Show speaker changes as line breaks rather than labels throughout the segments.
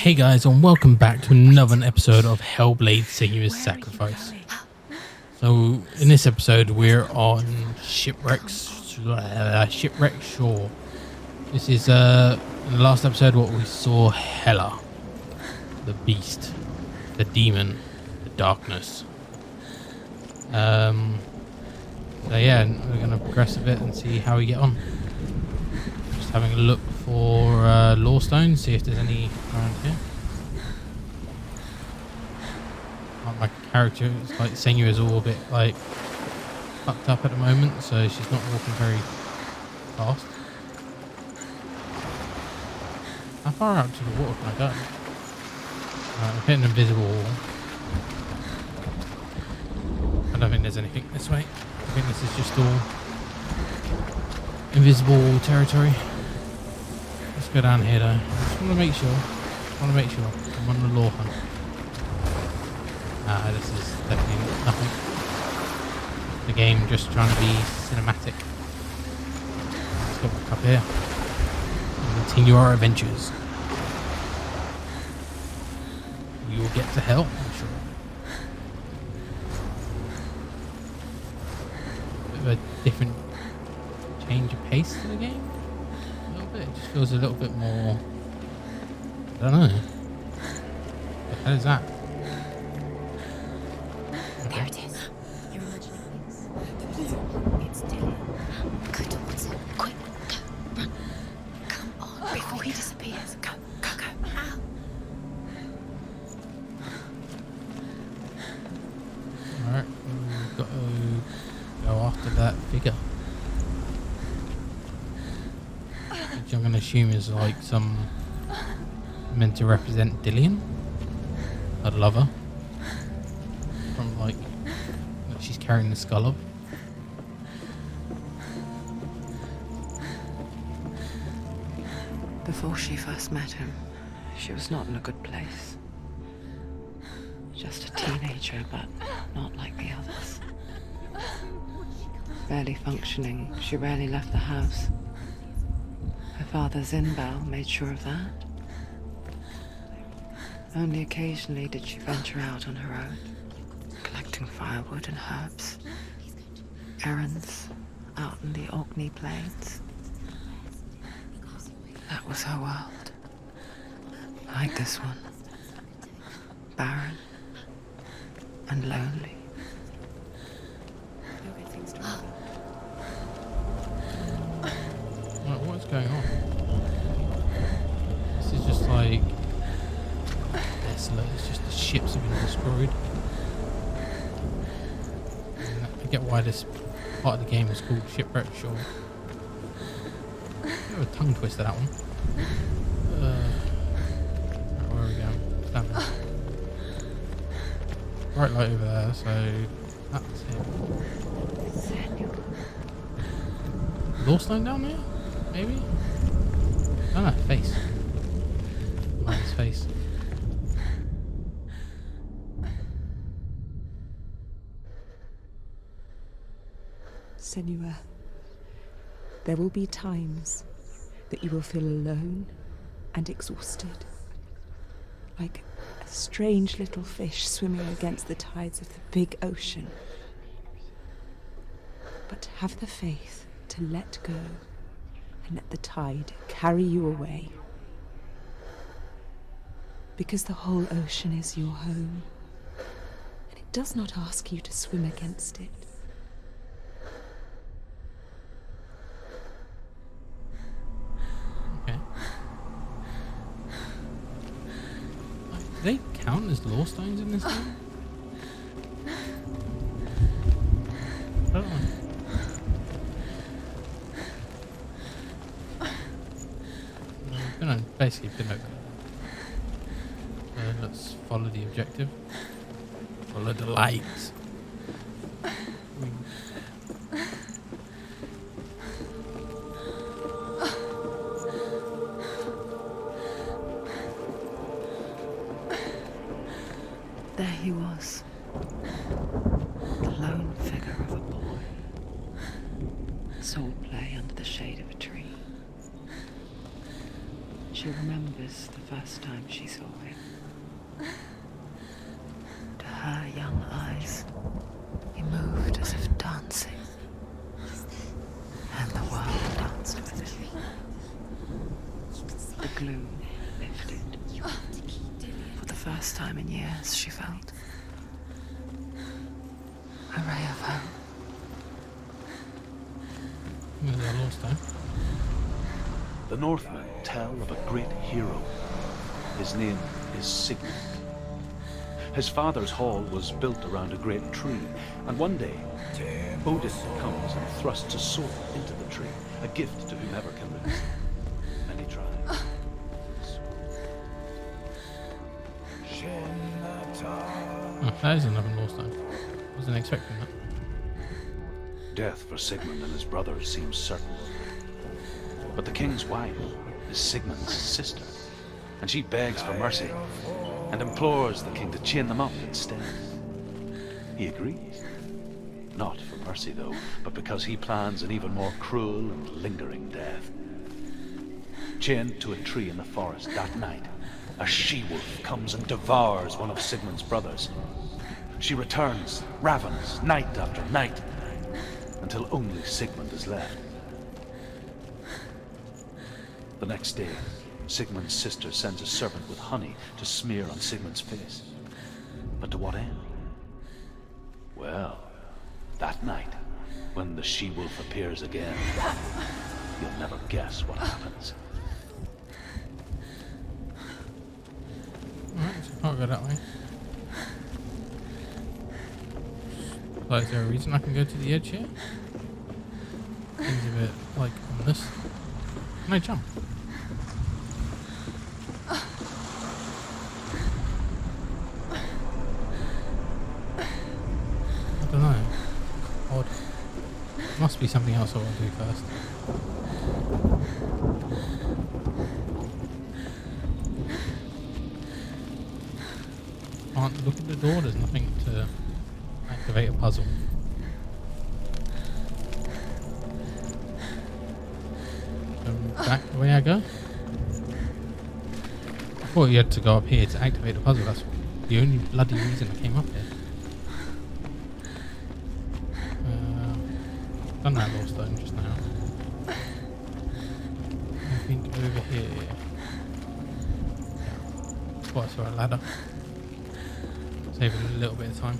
Hey guys, and welcome back to another episode of Hellblade: Senua's Sacrifice. So in this episode we're on Shipwreck Shore. This is in the last episode what we saw Hela, the beast, the demon, the darkness. So yeah, we're gonna progress a bit and see how we get on. Just having a look for lore stones, see if there's any around here. My character is like Senua is all a bit like fucked up at the moment, so she's not walking very fast. How far out to the water can I go? I'm hitting an invisible wall. I don't think there's anything this way. I think this is just all invisible territory. Let's go down here though. I just want to make sure. I'm on the lore hunt. This is definitely nothing. The game just trying to be cinematic. Let's go back up here and continue our adventures. We will get to hell, I'm sure. Bit of a different change of pace to the game. A little bit. It just feels a little bit more. I don't know. What the hell is that?
There it is. You're imagining things. It's Dylan. Go towards it. Quick, go, run. Come on, before he disappears. Go, go, go. Ow.
Alright, we've got to go after that figure. Which I'm going to assume is like some meant to represent Dillian, her lover. From like that she's carrying the skull of.
Before she first met him, she was not in a good place. Just a teenager, but not like the others. Barely functioning, she rarely left the house. Her father's in-bell made sure of that. Only occasionally did she venture out on her own, collecting firewood and herbs. Errands out in the Orkney Plains. That was her world. Like this one. Barren and lonely.
What's going on? This is just like desolate. It's just the ships have been destroyed. And I get why this part of the game is called Shipwreck Shore. Bit of a tongue twister, that one. Where are we going? Down there. Bright light over there, so that's him. Lore stone down there? Maybe? Oh no, face. Oh, his face.
Senua, there will be times that you will feel alone and exhausted, like a strange little fish swimming against the tides of the big ocean. But have the faith to let go and let the tide carry you away. Because the whole ocean is your home, and it does not ask you to swim against it.
Okay. Do they count as lore stones in this game? I don't know. Basically been okay. Let's follow the objective. Follow the light.
There he was. The lone figure of a boy. Sword play under the shade of a tree. She remembers the first time she saw him. To her young eyes, he moved as if dancing, and the world danced with him. The gloom lifted. For the first time in years, she felt a ray of hope.
Maybe I lost time.
The Northmen tell of a great hero. His name is Sigmund. His father's hall was built around a great tree, and one day, Odin comes and thrusts a sword into the tree, a gift to whomever can resist. And he tries.
Oh, that is another lost time. Wasn't expecting that.
Death for Sigmund and his brothers seems certain. But the king's wife is Sigmund's sister, and she begs for mercy and implores the king to chain them up instead. He agrees. Not for mercy, though, but because he plans an even more cruel and lingering death. Chained to a tree in the forest that night, a she-wolf comes and devours one of Sigmund's brothers. She returns, ravens, night after night, until only Sigmund is left. The next day, Sigmund's sister sends a servant with honey to smear on Sigmund's face. But to what end? Well, that night, when the she-wolf appears again, you'll never guess what happens.
Alright, so I can't go that way. So is there a reason I can go to the edge here? Seems a bit like ominous. Can I jump? I don't know. Odd. Must be something else I want to do first. Can't look at the door, there's nothing to activate a puzzle. Back the way I go? I thought you had to go up here to activate the puzzle, that's the only bloody reason I came up here. Done that lost stone just now. I think over here. Oh, I saw a ladder. Save a little bit of time.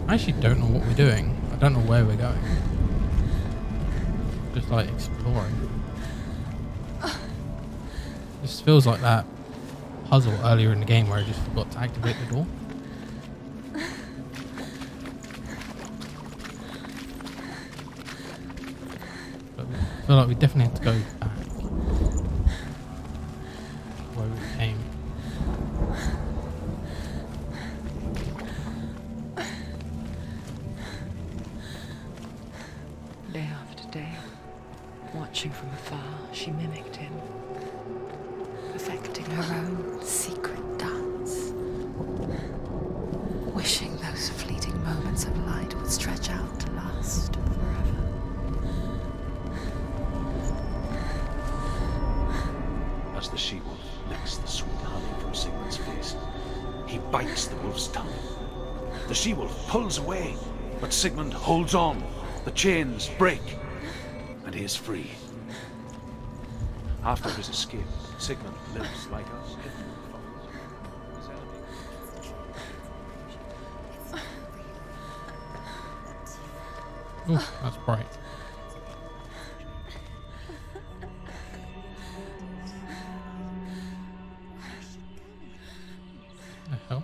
I actually don't know what we're doing. I don't know where we're going. Just like exploring. This feels like that puzzle earlier in the game where I just forgot to activate the door. But I feel like we definitely have to go back where we came.
Day after day, watching from afar, she mimicked him, perfecting her own secret dance, wishing those fleeting moments of light would stretch out to last forever.
As the she-wolf licks the sweet honey from Sigmund's face, he bites the wolf's tongue. The she-wolf pulls away, but Sigmund holds on. The chains break, and he is free. After his escape, Sigmund lives like us. Hidden in the forest.
Ooh, that's bright. The hell?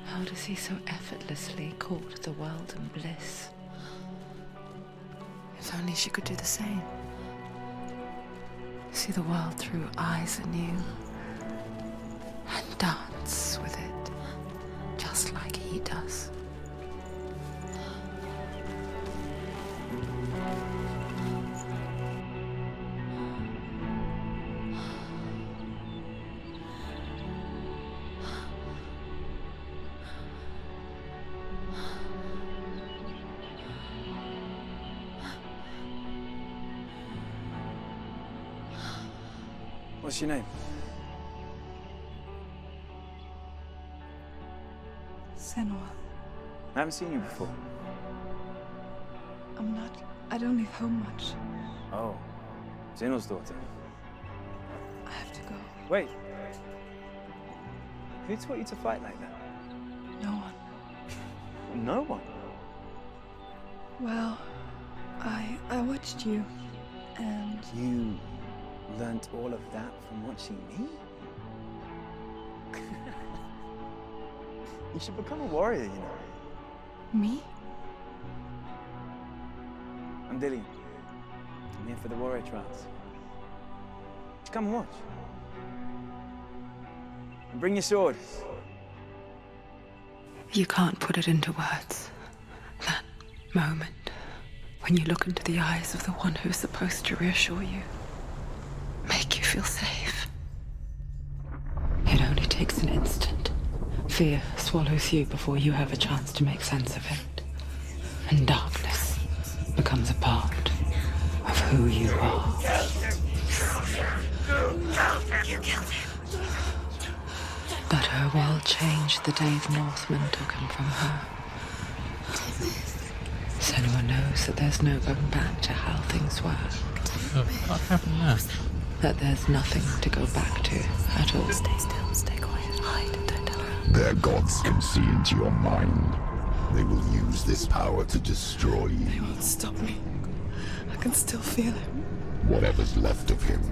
How does he so effortlessly court the world and bliss? If only she could do the same. See the world through eyes anew and dance with it, just like he does.
What's your name?
Senua.
I haven't seen you before.
I don't leave home much.
Oh, Zenua's daughter.
I have to go.
Wait. Who taught you to fight like that?
No one.
No one.
Well, I watched you, and
You learnt all of that from watching me? You should become a warrior, you know.
me?
I'm Dillian. I'm here for the warrior trials. Just come and watch. And bring your sword.
You can't put it into words. That moment when you look into the eyes of the one who is supposed to reassure you, make you feel safe. It only takes an instant. Fear swallows you before you have a chance to make sense of it. And darkness becomes a part of who you are.
You killed him.
But her world changed the day the Northmen took him from her. Senua knows that there's no going back to how things were.
What happened there?
That there's nothing to go back to at all.
Stay still, stay quiet, hide, don't tell her.
Their gods can see into your mind. They will use this power to destroy
They
you.
won't stop me. I can still feel him.
Whatever's left of him,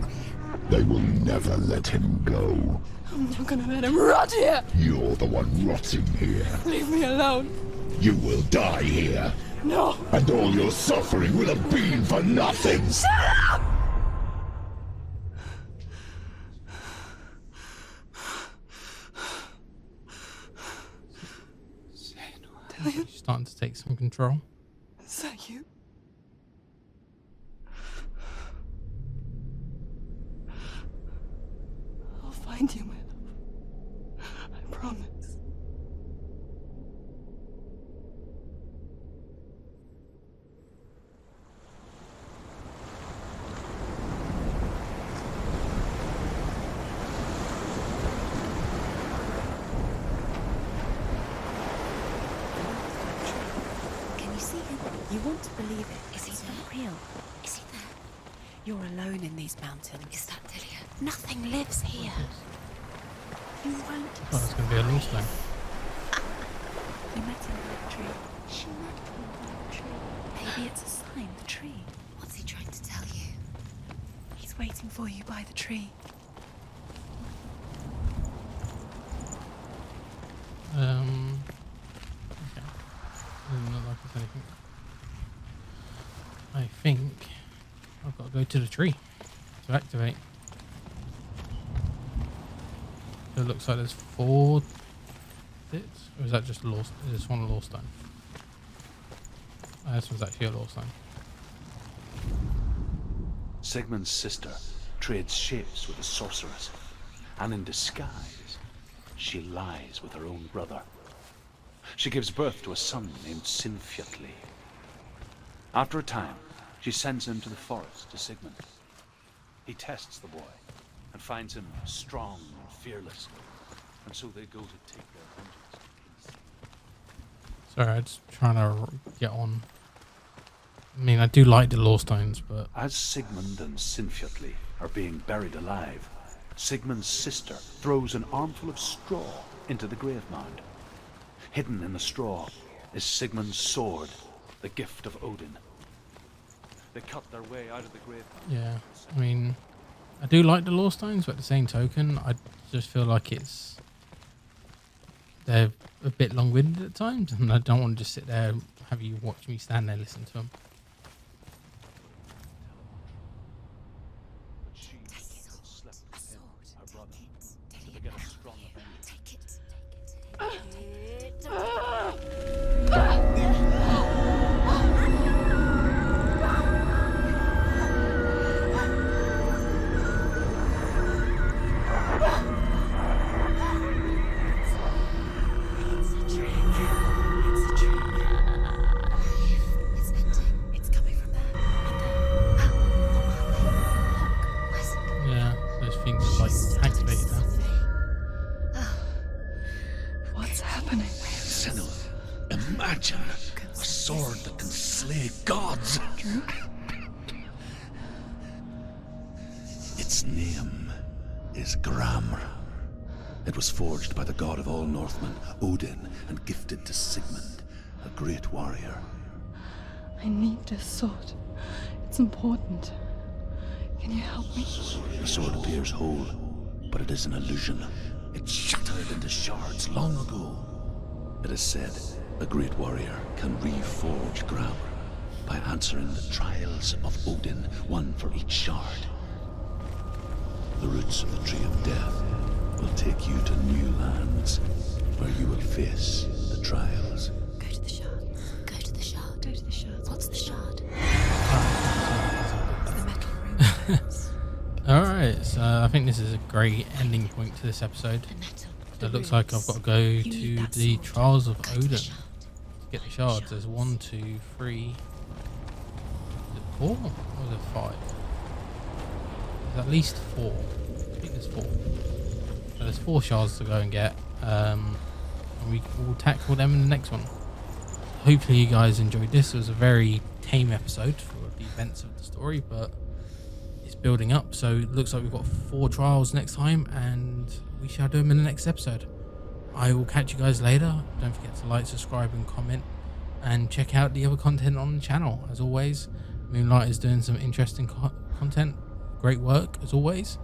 they will never let him go.
I'm not gonna let him rot here.
You're the one rotting here.
Leave me alone.
You will die here.
No.
And all your suffering will have been for nothing.
Dillian,
She's starting to take some control.
is that you? I'll find you, my love. I promise.
Can you see him? You want to believe it. Is he not real? Is he there? You're alone in these mountains. Is that Dillian? Nothing lives here. You won't.
Oh, it's going to be a loose line.
You met him by the tree. She met him by the tree. Maybe it's a sign, the tree. What's he trying to tell you?
He's waiting for you by the tree.
Okay. Doesn't look like there's anything. I think I've got to go to the tree to activate. So it looks like there's 4 bits. Or is that just a law? Is this one a law stone? Oh, this one's actually a law stone.
Sigmund's sister trades shapes with a sorceress, and in disguise, she lies with her own brother. She gives birth to a son named Sinfjotli. After a time, she sends him to the forest to Sigmund. He tests the boy and finds him strong and fearless, and so they go to take their vengeance.
Sorry, I'm just trying to get on. I mean, I do like the law stones, but
As Sigmund and Sinfjotli are being buried alive, Sigmund's sister throws an armful of straw into the grave mound. Hidden in the straw is Sigmund's sword, the gift of Odin. They cut their way out of the grave mound.
yeah. I mean, I do like the law stones, but at the same token, I just feel like they're a bit long-winded at times, and I don't want to just sit there and have you watch me stand there listen to them.
But she slept with him, her brother, to get a stronger vengeance.
Take it. It's a trick. It's ending.
What's happening?
Senua, imagine a sword that can slay gods.
Drew?
Its name is Gramr. It was forged by the god of all Northmen, Odin, and gifted to Sigmund, a great warrior.
I need this sword. It's important. Can you help me?
The sword appears whole, but it is an illusion. It shattered into shards long ago. It is said a great warrior can reforge Gramr by answering the trials of Odin, one for each shard. The roots of the Tree of Death will take you to new lands where you will face the trials.
Go to the shard. Go to the shard. Go to the shard. What's the shard? The metal room.
Alright, so I think this is a great ending point to this episode.
The metal.
So it looks like I've got to go to the Trials of Odin to get the shards. There's 1, 2, 3. Is it 4 or is it 5? There's at least 4. I think there's 4. So there's 4 shards to go and get. And we will tackle them in the next one. Hopefully you guys enjoyed this. It was a very tame episode for the events of the story, but it's building up. So it looks like we've got 4 trials next time, and we shall do them in the next episode. I will catch you guys later. Don't forget to like, subscribe and comment, and check out the other content on the channel. As always, Moonlight is doing some interesting content. Great work as always,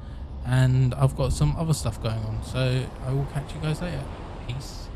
and I've got some other stuff going on, so I will catch you guys later. Peace.